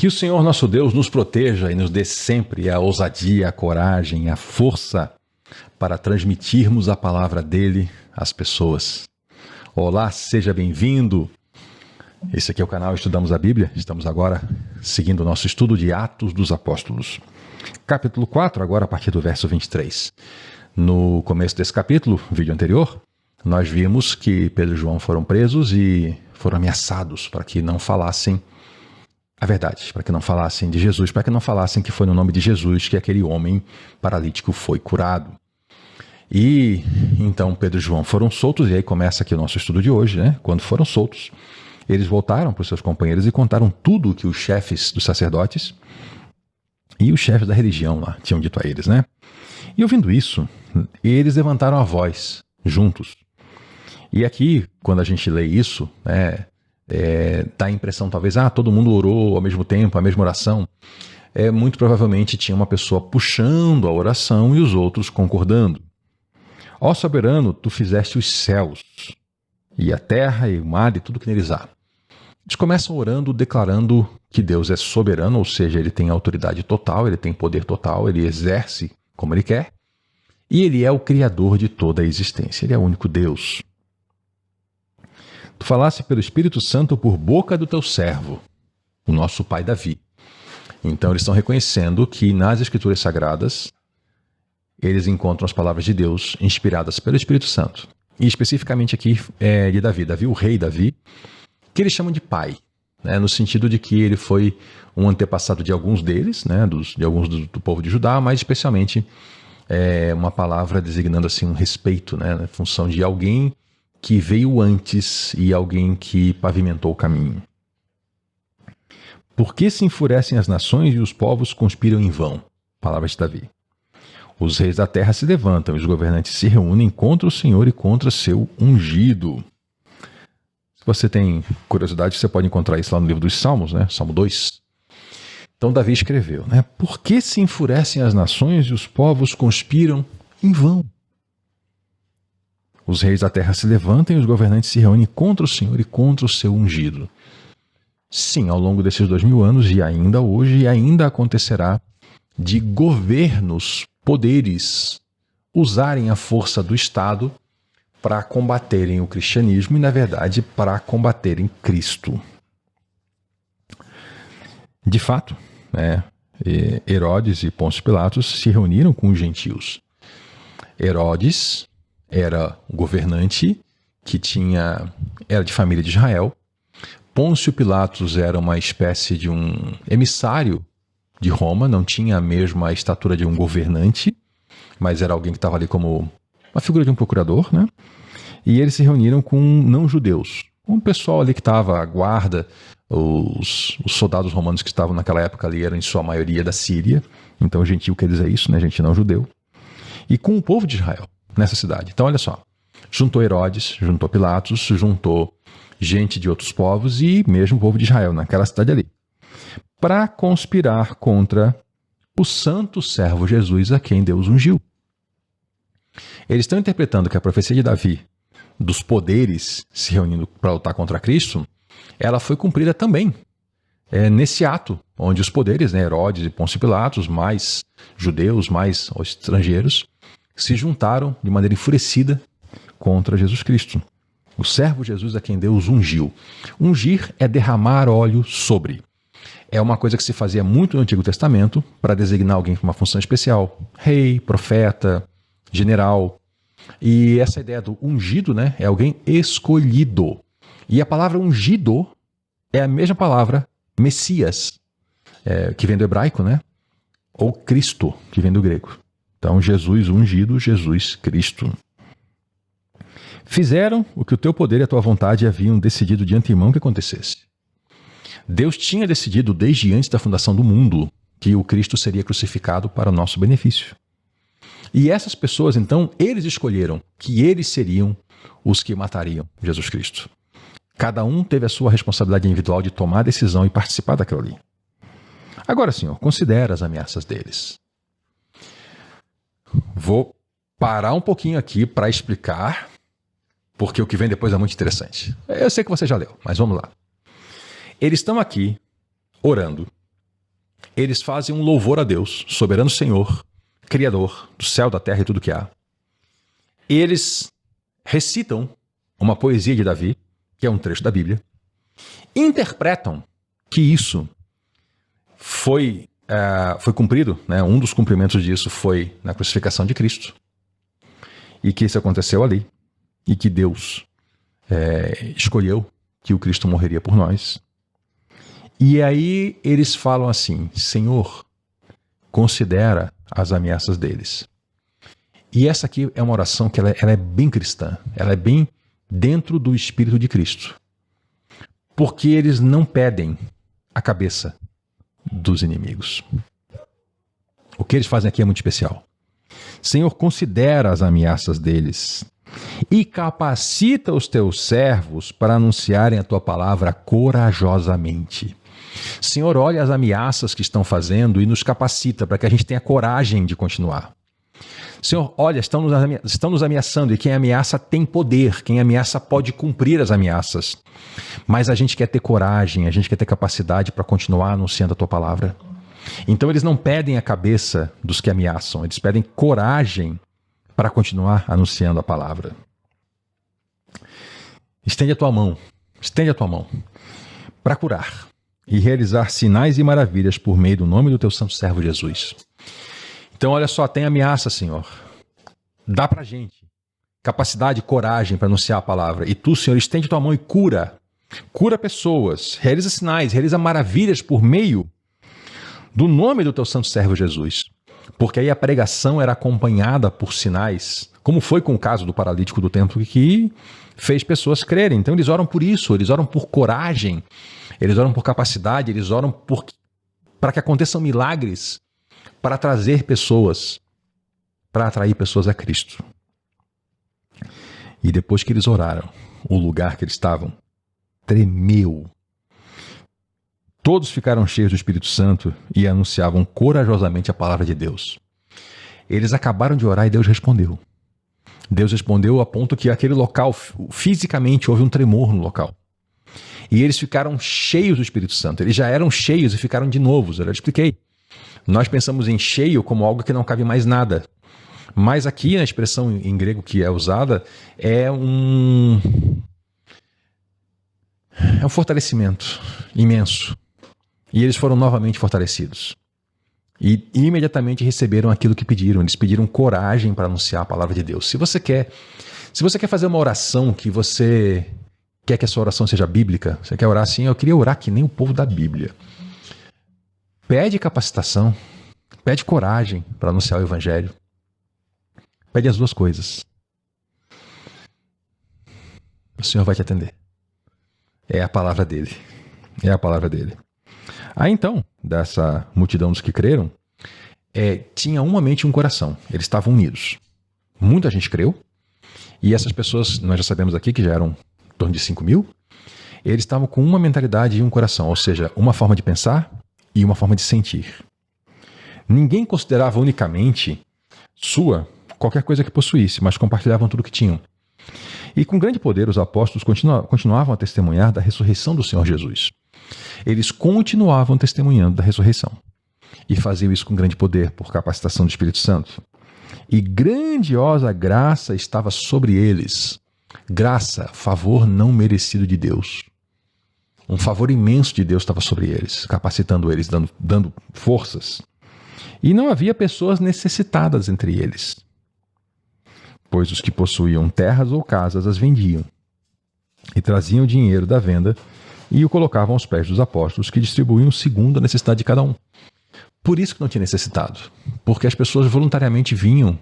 Que o Senhor nosso Deus nos proteja e nos dê sempre a ousadia, a coragem, a força para transmitirmos a palavra dele às pessoas. Olá, seja bem-vindo. Esse aqui é o canal Estudamos a Bíblia. Estamos agora seguindo o nosso estudo de Atos dos Apóstolos. Capítulo 4, agora a partir do verso 23. No começo desse capítulo, vídeo anterior, nós vimos que Pedro e João foram presos e foram ameaçados para que não falassem a verdade, para que não falassem de Jesus, para que não falassem que foi no nome de Jesus que aquele homem paralítico foi curado. E então Pedro e João foram soltos, e aí começa aqui o nosso estudo de hoje, né? Quando foram soltos, eles voltaram para os seus companheiros e contaram tudo o que os chefes dos sacerdotes e os chefes da religião lá tinham dito a eles, né? E ouvindo isso, eles levantaram a voz juntos. E aqui, quando a gente lê isso, né, dá a impressão talvez, todo mundo orou ao mesmo tempo, a mesma oração. Muito provavelmente tinha uma pessoa puxando a oração e os outros concordando. Ó soberano, tu fizeste os céus, e a terra e o mar e tudo que neles há. Eles começam orando, declarando que Deus é soberano, ou seja, ele tem autoridade total, ele tem poder total, ele exerce como ele quer, e ele é o criador de toda a existência, ele é o único Deus. Tu falaste pelo Espírito Santo por boca do teu servo, o nosso pai Davi. Então eles estão reconhecendo que nas Escrituras Sagradas eles encontram as palavras de Deus inspiradas pelo Espírito Santo. E especificamente aqui de Davi, o rei Davi, que eles chamam de pai, né, no sentido de que ele foi um antepassado de alguns deles, né, de alguns do povo de Judá, mas especialmente uma palavra designando assim um respeito, né, na função de alguém que veio antes e alguém que pavimentou o caminho. Por que se enfurecem as nações e os povos conspiram em vão? Palavras de Davi. Os reis da terra se levantam e os governantes se reúnem contra o Senhor e contra seu ungido. Se você tem curiosidade, você pode encontrar isso lá no livro dos Salmos, né? Salmo 2. Então Davi escreveu, né? Por que se enfurecem as nações e os povos conspiram em vão? Os reis da terra se levantam e os governantes se reúnem contra o Senhor e contra o seu ungido. Sim, ao longo desses 2000 anos e ainda hoje, e ainda acontecerá de governos, poderes, usarem a força do Estado para combaterem o cristianismo e, na verdade, para combaterem Cristo. De fato, Herodes e Pôncio Pilatos se reuniram com os gentios. Herodes era o governante que era de família de Israel. Pôncio Pilatos era uma espécie de um emissário de Roma, não tinha a mesma estatura de um governante, mas era alguém que estava ali como uma figura de um procurador, né? E eles se reuniram com não-judeus, um pessoal ali que estava à guarda, os soldados romanos que estavam naquela época ali eram em sua maioria da Síria, então gentil quer dizer isso, né? Gente não-judeu, e com o povo de Israel nessa cidade. Então olha só, juntou Herodes, juntou Pilatos, juntou gente de outros povos e mesmo o povo de Israel naquela cidade ali, para conspirar contra o santo servo Jesus, a quem Deus ungiu. Eles estão interpretando que a profecia de Davi, dos poderes se reunindo para lutar contra Cristo, ela foi cumprida também nesse ato, onde os poderes, Herodes e Pôncio Pilatos, mais judeus, mais estrangeiros, se juntaram de maneira enfurecida contra Jesus Cristo. O servo Jesus a quem Deus ungiu. Ungir é derramar óleo sobre. É uma coisa que se fazia muito no Antigo Testamento para designar alguém com uma função especial. Rei, profeta, general. E essa ideia do ungido, né, é alguém escolhido. E a palavra ungido é a mesma palavra Messias, que vem do hebraico, né? Ou Cristo, que vem do grego. Então, Jesus ungido, Jesus Cristo. Fizeram o que o teu poder e a tua vontade haviam decidido de antemão que acontecesse. Deus tinha decidido desde antes da fundação do mundo que o Cristo seria crucificado para o nosso benefício. E essas pessoas, então, eles escolheram que eles seriam os que matariam Jesus Cristo. Cada um teve a sua responsabilidade individual de tomar a decisão e participar daquilo ali. Agora, Senhor, considera as ameaças deles. Vou parar um pouquinho aqui para explicar, porque o que vem depois é muito interessante. Eu sei que você já leu, mas vamos lá. Eles estão aqui orando, eles fazem um louvor a Deus, soberano Senhor, Criador do céu, da terra e tudo que há. Eles recitam uma poesia de Davi, que é um trecho da Bíblia, interpretam que isso foi cumprido, né? Um dos cumprimentos disso foi na crucificação de Cristo, e que isso aconteceu ali, e que Deus escolheu que o Cristo morreria por nós. E aí eles falam assim: Senhor, considera as ameaças deles. E essa aqui é uma oração que ela é bem cristã, ela é bem dentro do Espírito de Cristo. Porque eles não pedem a cabeça dos inimigos. O que eles fazem aqui é muito especial. Senhor, considera as ameaças deles e capacita os teus servos para anunciarem a tua palavra corajosamente. Senhor, olha as ameaças que estão fazendo e nos capacita para que a gente tenha coragem de continuar. Senhor, olha, estão nos ameaçando, e quem ameaça tem poder, quem ameaça pode cumprir as ameaças. Mas a gente quer ter coragem, a gente quer ter capacidade para continuar anunciando a tua palavra. Então eles não pedem a cabeça dos que ameaçam, eles pedem coragem para continuar anunciando a palavra. Estende a tua mão para curar e realizar sinais e maravilhas por meio do nome do teu santo servo Jesus. Então, olha só, tem ameaça, Senhor. Dá pra gente capacidade e coragem para anunciar a palavra. E tu, Senhor, estende tua mão e cura. Cura pessoas, realiza sinais, realiza maravilhas por meio do nome do teu santo servo Jesus. Porque aí a pregação era acompanhada por sinais, como foi com o caso do paralítico do templo, que fez pessoas crerem. Então eles oram por isso, eles oram por coragem, eles oram por capacidade, eles oram para que aconteçam milagres, para trazer pessoas, para atrair pessoas a Cristo. E depois que eles oraram, o lugar que eles estavam tremeu. Todos ficaram cheios do Espírito Santo e anunciavam corajosamente a palavra de Deus. Eles acabaram de orar e Deus respondeu. Deus respondeu a ponto que aquele local, fisicamente, houve um tremor no local. E eles ficaram cheios do Espírito Santo. Eles já eram cheios e ficaram de novo. Eu já expliquei. Nós pensamos em cheio como algo que não cabe mais nada. Mas aqui, na expressão em grego que é usada, é um fortalecimento imenso. E eles foram novamente fortalecidos. E imediatamente receberam aquilo que pediram. Eles pediram coragem para anunciar a palavra de Deus. Se você quer fazer uma oração que você quer que a sua oração seja bíblica, você quer orar assim: eu queria orar que nem o povo da Bíblia. Pede capacitação, pede coragem para anunciar o evangelho. Pede as duas coisas. O Senhor vai te atender. É a palavra dele. É a palavra dele. Aí então, dessa multidão dos que creram, tinha uma mente e um coração. Eles estavam unidos. Muita gente creu. E essas pessoas, nós já sabemos aqui que já eram em torno de 5.000, eles estavam com uma mentalidade e um coração. Ou seja, uma forma de pensar e uma forma de sentir. Ninguém considerava unicamente sua qualquer coisa que possuísse, mas compartilhavam tudo que tinham. E com grande poder os apóstolos continuavam a testemunhar da ressurreição do Senhor Jesus. Eles continuavam testemunhando da ressurreição. E faziam isso com grande poder, por capacitação do Espírito Santo. E grandiosa graça estava sobre eles. Graça, favor não merecido de Deus. Um favor imenso de Deus estava sobre eles, capacitando eles, dando forças. E não havia pessoas necessitadas entre eles, pois os que possuíam terras ou casas as vendiam e traziam o dinheiro da venda e o colocavam aos pés dos apóstolos, que distribuíam segundo a necessidade de cada um. Por isso que não tinha necessitado, porque as pessoas voluntariamente vinham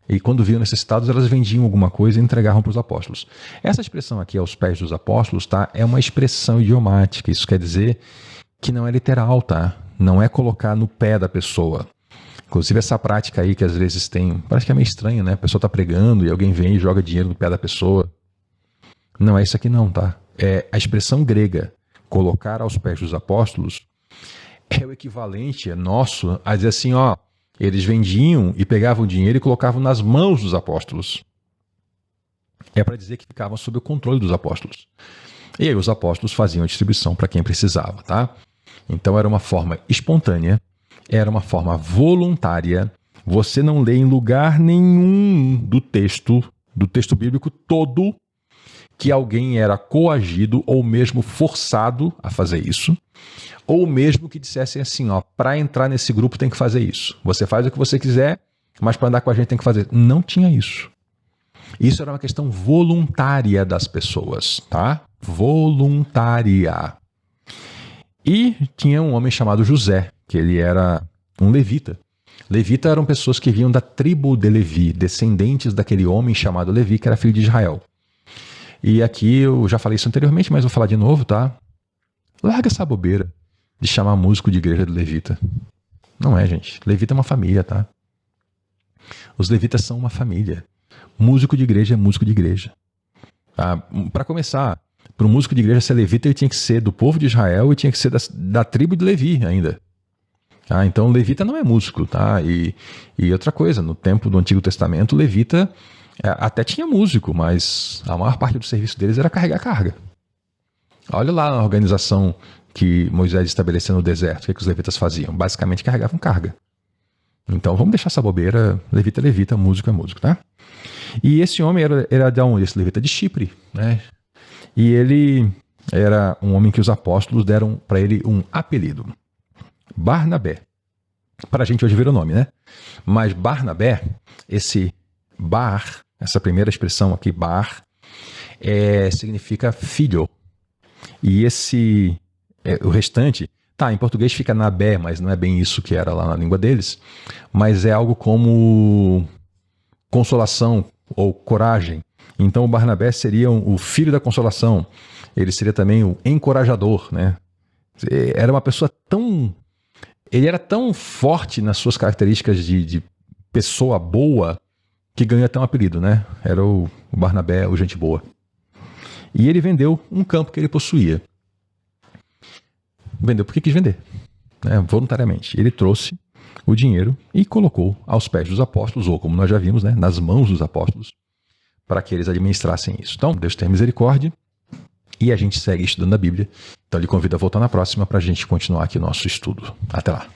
e quando viam necessitados elas vendiam alguma coisa e entregavam para os apóstolos. Essa expressão aqui, aos pés dos apóstolos, tá? É uma expressão idiomática. Isso quer dizer que não é literal, tá? Não é colocar no pé da pessoa. Inclusive essa prática aí que às vezes tem, parece que é meio estranho, né? A pessoa está pregando e alguém vem e joga dinheiro no pé da pessoa. Não é isso aqui não, tá? É a expressão grega, colocar aos pés dos apóstolos, é o equivalente nosso a dizer assim, ó, eles vendiam e pegavam o dinheiro e colocavam nas mãos dos apóstolos. É para dizer que ficavam sob o controle dos apóstolos. E aí os apóstolos faziam a distribuição para quem precisava, tá? Então era uma forma espontânea Era uma forma voluntária. Você não lê em lugar nenhum do texto bíblico todo, que alguém era coagido ou mesmo forçado a fazer isso, ou mesmo que dissessem assim, ó, para entrar nesse grupo tem que fazer isso. Você faz o que você quiser, mas para andar com a gente tem que fazer. Não tinha isso. Isso era uma questão voluntária das pessoas, tá? Voluntária. E tinha um homem chamado José, que ele era um levita. Levita eram pessoas que vinham da tribo de Levi, descendentes daquele homem chamado Levi, que era filho de Israel. E aqui eu já falei isso anteriormente, mas vou falar de novo, tá? Larga essa bobeira de chamar músico de igreja de levita. Não é, gente. Levita é uma família, tá? Os levitas são uma família. Músico de igreja é músico de igreja. Para começar, para um músico de igreja ser levita, ele tinha que ser do povo de Israel e tinha que ser da tribo de Levi ainda. Então, levita não é músico, tá? E outra coisa, no tempo do Antigo Testamento, levita até tinha músico, mas a maior parte do serviço deles era carregar carga. Olha lá a organização que Moisés estabeleceu no deserto, o que os levitas faziam? Basicamente carregavam carga. Então, vamos deixar essa bobeira, levita é levita, músico é músico, tá? E esse homem era de onde? Esse levita de Chipre, né? E ele era um homem que os apóstolos deram para ele um apelido. Barnabé. Para a gente hoje vira o nome, né? Mas Barnabé, esse bar, essa primeira expressão aqui, bar, significa filho. E o restante, em português fica nabé, mas não é bem isso que era lá na língua deles, mas é algo como consolação ou coragem. Então o Barnabé seria o filho da consolação, ele seria também o encorajador, né? Era uma pessoa ele era tão forte nas suas características de pessoa boa que ganhou até um apelido, né? Era o Barnabé, o gente boa. E ele vendeu um campo que ele possuía. Vendeu porque quis vender, né? Voluntariamente. Ele trouxe o dinheiro e colocou aos pés dos apóstolos, ou como nós já vimos, né, nas mãos dos apóstolos, para que eles administrassem isso. Então, Deus tem misericórdia e a gente segue estudando a Bíblia. Então, ele convida a voltar na próxima para a gente continuar aqui o nosso estudo. Até lá.